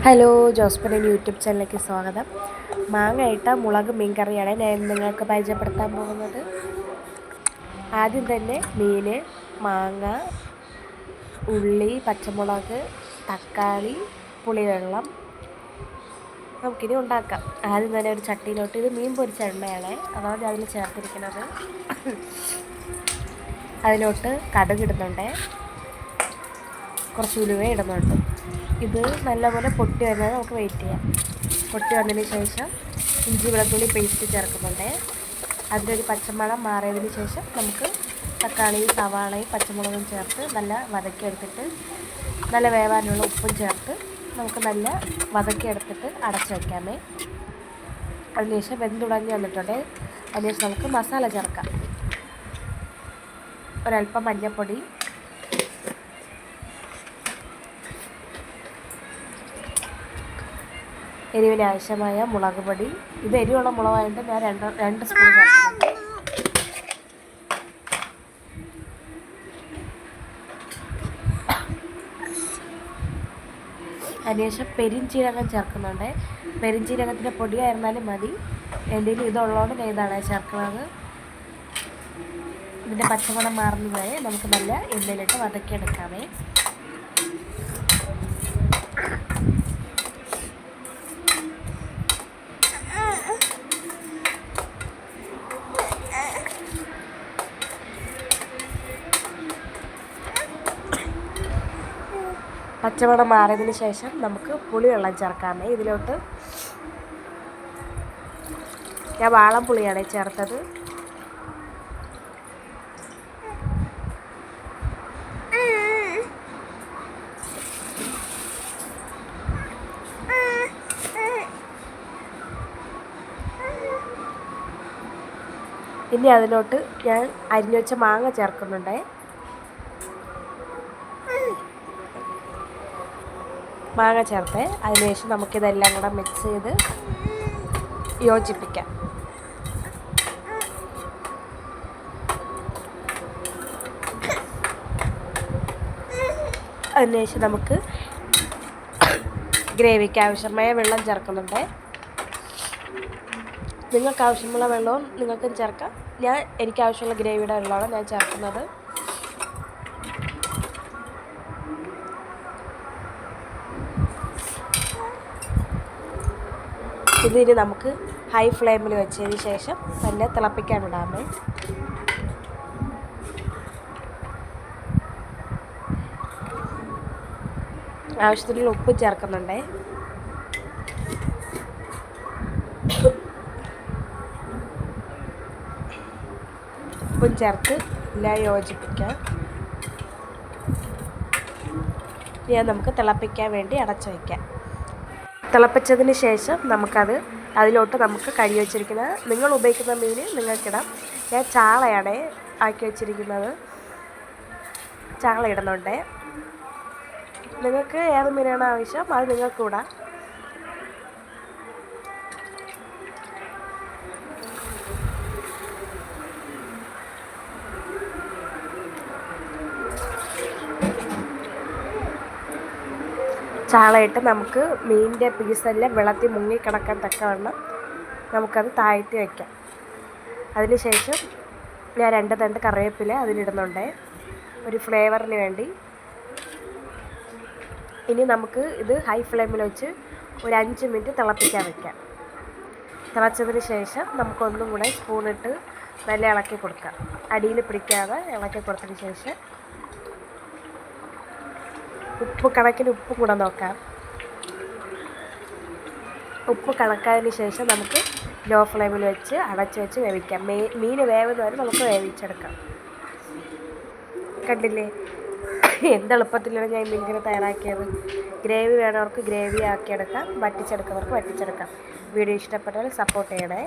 Hello, ജോസ്പൻ YouTube ചാനലിലേക്ക് സ്വാഗതം. മാങ്ങ ഇട്ട മുളക് മീൻ കറിയാണ് ഞാൻ നിങ്ങൾക്ക് പരിചയപ്പെടുത്താൻ പോകുന്നത്. ആദ്യം തന്നെ മീൻ, മാങ്ങ, ഉള്ളി, പച്ചമുളക്, തക്കാളി, പുളിവെള്ളം നമുക്കിനി ഉണ്ടാക്കാം. ആദ്യം തന്നെ ഒരു ചട്ടിയിലോട്ട്, ഇത് മീൻ പൊരിച്ച എണ്ണയാണ്, അതാണ് അതിൽ ചേർത്തിരിക്കുന്നത്. അതിലോട്ട് കടുക് ഇടുന്നുണ്ട്, കുറച്ച് ഉലുവ ഇടുന്നുണ്ട്. ഇത് നല്ലപോലെ പൊട്ടി വരുന്നത് നമുക്ക് വെയിറ്റ് ചെയ്യാം. പൊട്ടി വന്നതിന് ശേഷം ഇഞ്ചി വെളുത്തുള്ളി പേസ്റ്റ് ചേർക്കുന്നുണ്ട്. അതിലൊരു പച്ചമണം മാറിയതിന് ശേഷം നമുക്ക് തക്കാളിയും സവാളയും പച്ചമുളകും ചേർത്ത് നല്ല വതക്കിയെടുത്തിട്ട്, നല്ല വേവാനുള്ള ഉപ്പും ചേർത്ത് നമുക്ക് നല്ല വതക്കിയെടുത്തിട്ട് അടച്ച് വയ്ക്കാമേ. അതിനുശേഷം വെന്തുടഞ്ഞ് വന്നിട്ടുണ്ട്. അതിനുശേഷം നമുക്ക് മസാല ചേർക്കാം. ഒരല്പം മഞ്ഞൾപ്പൊടി, എരിവിന് ആവശ്യമായ മുളക് പൊടി. ഇത് എരിവുള്ള മുളകായിട്ട് ഞാൻ രണ്ട് സ്പൂൺ ചേർക്കുന്നുണ്ട്. അതിനുശേഷം പെരിഞ്ചീരകം ചേർക്കുന്നുണ്ട്. പെരിഞ്ചീരകത്തിൻ്റെ പൊടിയായിരുന്നാലും മതി, എൻ്റെ ഇതുള്ളതുകൊണ്ട് ഞാൻ ഇതാണ് ചേർക്കുന്നത്. ഇതിൻ്റെ പച്ചമണം മാറുന്നത് വരെ നമുക്ക് നല്ല എണ്ണയിലിട്ട് വതക്കിയെടുക്കാമേ. പച്ചമണം മാറിയതിന് ശേഷം നമുക്ക് പുളിവെള്ളം ചേർക്കാമേ. ഇതിലോട്ട് ഞാൻ വാളം പുളിയാണ് ചേർത്തത്. ഇനി അതിലോട്ട് ഞാൻ അരിഞ്ഞു വെച്ച മാങ്ങ ചേർക്കുന്നുണ്ട്. മാങ്ങ ചേർത്ത് അതിനുശേഷം നമുക്കിതെല്ലാം കൂടെ മിക്സ് ചെയ്ത് യോജിപ്പിക്കാം. അതിനുശേഷം നമുക്ക് ഗ്രേവിക്ക് ആവശ്യമായ വെള്ളം ചേർക്കുന്നുണ്ട്. നിങ്ങൾക്ക് ആവശ്യമുള്ള വെള്ളവും നിങ്ങൾക്കും ചേർക്കാം. എനിക്ക് ആവശ്യമുള്ള ഗ്രേവിയുടെ വെള്ളമാണ് ഞാൻ ചേർക്കുന്നത്. ഇതിന് നമുക്ക് ഹൈ ഫ്ലെയിമിൽ വെച്ചതിന് ശേഷം തന്നെ തിളപ്പിക്കാൻ വിടാമേ. ആവശ്യത്തിനുള്ള ഉപ്പ് ചേർക്കുന്നുണ്ട്. ഉപ്പും ചേർത്ത് എല്ലാം യോജിപ്പിക്കാം. ഇനി നമുക്ക് തിളപ്പിക്കാൻ വേണ്ടി അടച്ചു വയ്ക്കാം. തിളപ്പിച്ചതിന് ശേഷം അതിലോട്ട് നമുക്ക് കഴുകി വെച്ചിരിക്കുന്ന, നിങ്ങൾ ഉപയോഗിക്കുന്ന മീൻ നിങ്ങൾക്കിടാം. ഞാൻ ചാളയാണ് ആക്കി വെച്ചിരിക്കുന്നത്, ചാള ഇടുന്നുണ്ട്. നിങ്ങൾക്ക് ഏത് മീനാണ് ആവശ്യം അത് നിങ്ങൾക്ക് ഇടാം. ചാളയിട്ട് നമുക്ക് മീനിൻ്റെ പീസെല്ലാം വെള്ളത്തിൽ മുങ്ങിക്കിടക്കാൻ തക്കവണ്ണം നമുക്കത് താഴ്ത്തി വയ്ക്കാം. അതിനുശേഷം ഞാൻ 2 തണ്ട് കറിവേപ്പില അതിലിടുന്നുണ്ട്, ഒരു ഫ്ലേവറിന് വേണ്ടി. ഇനി നമുക്ക് ഇത് ഹൈ ഫ്ലെയിമിൽ വെച്ച് ഒരു 5 മിനിറ്റ് തിളപ്പിക്കാൻ വയ്ക്കാം. തിളച്ചതിന് ശേഷം നമുക്കൊന്നും കൂടെ സ്പൂണിട്ട് നല്ല ഇളക്കി കൊടുക്കാം. അടിയിൽ പിടിക്കാതെ ഇളക്കി കൊടുത്തതിന് ശേഷം കണക്കിന് ഉപ്പ് കൂടെ നോക്കാം. ഉപ്പ് കണക്കായതിന് ശേഷം നമുക്ക് ലോ ഫ്ലെയിമിൽ വെച്ച് അടച്ച് വെച്ച് വേവിക്കാം. മീൻ വേവുന്ന വരെ നമുക്ക് വേവിച്ചെടുക്കാം. കണ്ടില്ലേ, എന്തെളുപ്പത്തിലാണ് ഞാൻ മീൻകറി തയ്യാറാക്കിയത്. ഗ്രേവി വേണവർക്ക് ഗ്രേവി ആക്കിയെടുക്കാം, വറ്റിച്ചെടുക്കുന്നവർക്ക് വറ്റിച്ചെടുക്കാം. വീഡിയോ ഇഷ്ടപ്പെട്ടാൽ സപ്പോർട്ട് ചെയ്യണേ.